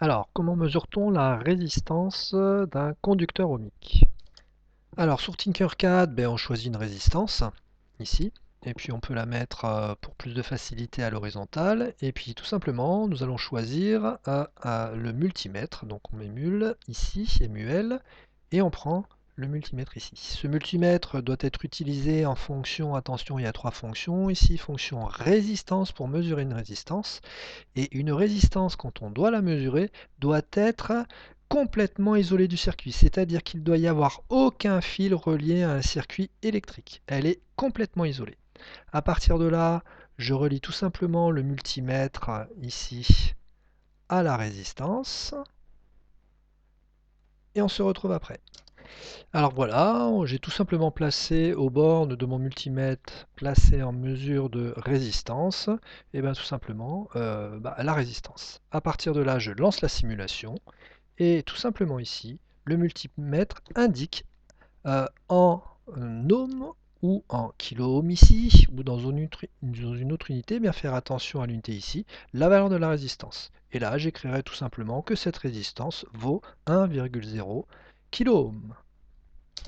Alors, comment mesure-t-on la résistance d'un conducteur ohmique? Alors, sur Tinkercad, on choisit une résistance, ici, et puis on peut la mettre pour plus de facilité à l'horizontale, et puis tout simplement, nous allons choisir le multimètre, donc on met mul ici, MUL, et on prend le multimètre ici. Ce multimètre doit être utilisé en fonction, attention, il y a trois fonctions, ici, fonction résistance pour mesurer une résistance, et une résistance, quand on doit la mesurer, doit être complètement isolée du circuit, c'est-à-dire qu'il ne doit y avoir aucun fil relié à un circuit électrique. Elle est complètement isolée. À partir de là, je relie tout simplement le multimètre ici à la résistance et on se retrouve après. Alors voilà, j'ai tout simplement placé aux bornes de mon multimètre, placé en mesure de résistance, et bien tout simplement la résistance. À partir de là, je lance la simulation, et tout simplement ici, le multimètre indique en ohm ou en kilo-ohm ici, ou dans une autre unité, bien faire attention à l'unité ici, la valeur de la résistance. Et là, j'écrirai tout simplement que cette résistance vaut 1,0 kilo-ohm.